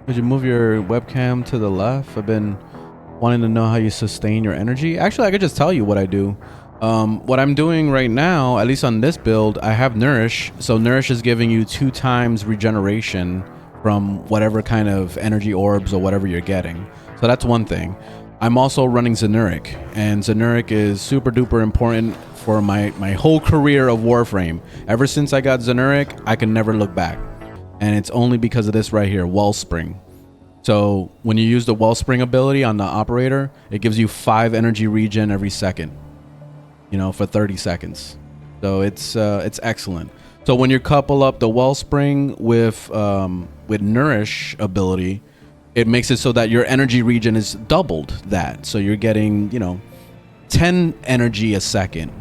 Could you move your webcam to the left? I've been wanting to know how you sustain your energy. Actually, I could just tell you what I do. What I'm doing right now, at least on this build, I have Nourish. So Nourish is giving you 2 times regeneration from whatever kind of energy orbs or whatever you're getting. So that's one thing. I'm also running Zenuric, and Zenuric is super duper important for my whole career of Warframe. Ever since I got Zenuric, I can never look back. And it's only because of this right here, Wellspring. So when you use the Wellspring ability on the operator, it gives you 5 energy regen every second, you know, for 30 seconds. So it's excellent. So when you couple up the Wellspring with Nourish ability, it makes it so that your energy regen is doubled that. So you're getting, you know, 10 energy a second,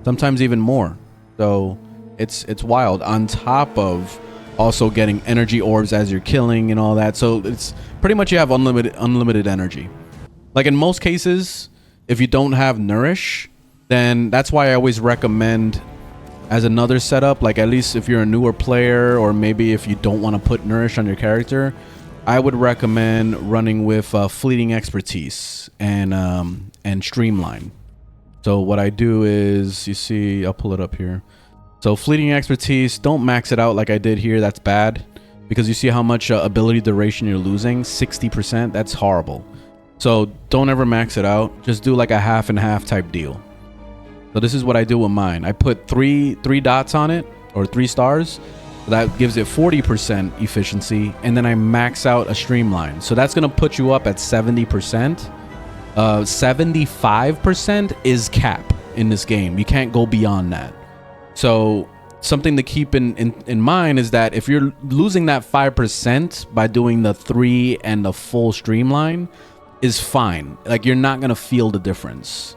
sometimes even more. So it's wild, on top of also getting energy orbs as you're killing and all that. So it's pretty much you have unlimited energy. Like in most cases, if you don't have Nourish, then that's why I always recommend as another setup, like at least if you're a newer player, or maybe if you don't want to put Nourish on your character, I would recommend running with Fleeting Expertise and Streamline. So what I do is, you see, I'll pull it up here. So Fleeting Expertise, don't max it out like I did here. That's bad, because you see how much ability duration you're losing. 60%. That's horrible. So don't ever max it out. Just do like a half and half type deal. So this is what I do with mine. I put three dots on it, or 3 stars. That gives it 40% efficiency, and then I max out a Streamline. So that's gonna put you up at 70%. 75% is cap in this game. You can't go beyond that. So something to keep in mind is that if you're losing that 5% by doing the 3 and the full Streamline, is fine. Like, you're not gonna feel the difference.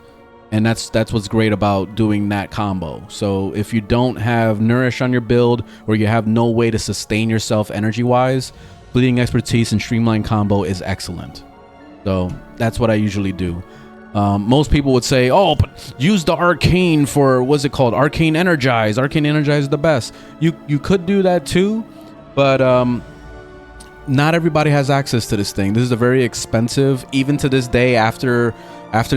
And that's what's great about doing that combo. So if you don't have Nourish on your build, or you have no way to sustain yourself energy wise, Fleeting Expertise and Streamline combo is excellent. So that's what I usually do. Most people would say, oh, but use the Arcane for, what's it called? Arcane Energize. Arcane Energize is the best. You could do that too, but not everybody has access to this thing. This is a very expensive, even to this day, after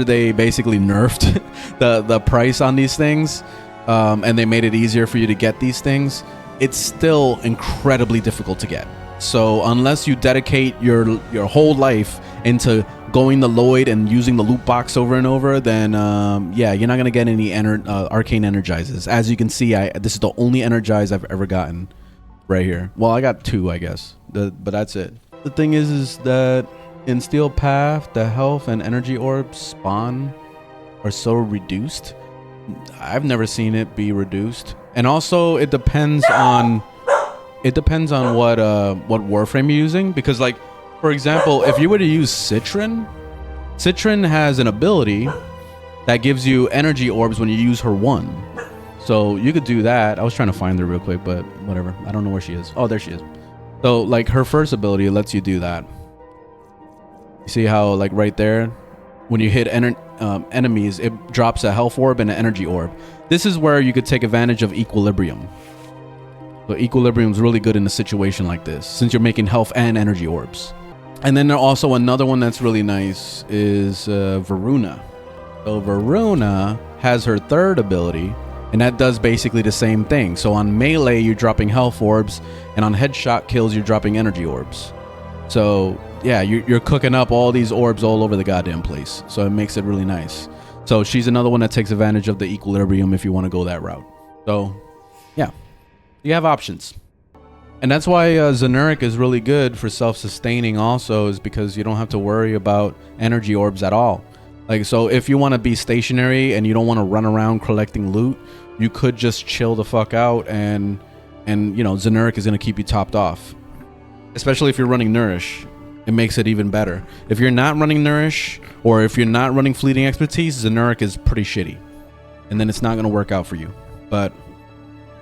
they basically nerfed the price on these things, and they made it easier for you to get these things, it's still incredibly difficult to get. So unless you dedicate your whole life into going the Lloyd and using the loot box over and over, then yeah, you're not gonna get any Arcane Energizes. As you can see, this is the only Energize I've ever gotten right here. Well, I got 2, I guess, but that's it. The thing is that in Steel Path, the health and energy orbs spawn are so reduced. I've never seen it be reduced. And also it depends on what Warframe you're using, because, like, for example, if you were to use Citron has an ability that gives you energy orbs when you use her 1. So you could do that. I was trying to find her real quick, but whatever. I don't know where she is. Oh, there she is. So like her first ability lets you do that. You see how, like, right there, when you hit enemies, it drops a health orb and an energy orb. This is where you could take advantage of Equilibrium. So Equilibrium is really good in a situation like this, since you're making health and energy orbs. And then also another one that's really nice is Varuna. So Varuna has her 3rd ability, and that does basically the same thing. So on melee, you're dropping health orbs, and on headshot kills, you're dropping energy orbs. So yeah, you're cooking up all these orbs all over the goddamn place. So it makes it really nice. So she's another one that takes advantage of the Equilibrium if you want to go that route. So yeah, you have options. And that's why Zenuric is really good for self-sustaining also, is because you don't have to worry about energy orbs at all. Like, so if you want to be stationary and you don't want to run around collecting loot, you could just chill the fuck out, and you know, Zenuric is going to keep you topped off. Especially if you're running Nourish, it makes it even better. If you're not running Nourish, or if you're not running Fleeting Expertise, Zenuric is pretty shitty, and then it's not going to work out for you. But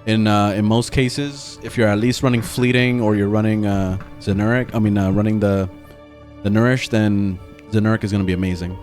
in most cases, if you're at least running Fleeting, or you're running running the Nourish, then Zenuric is going to be amazing.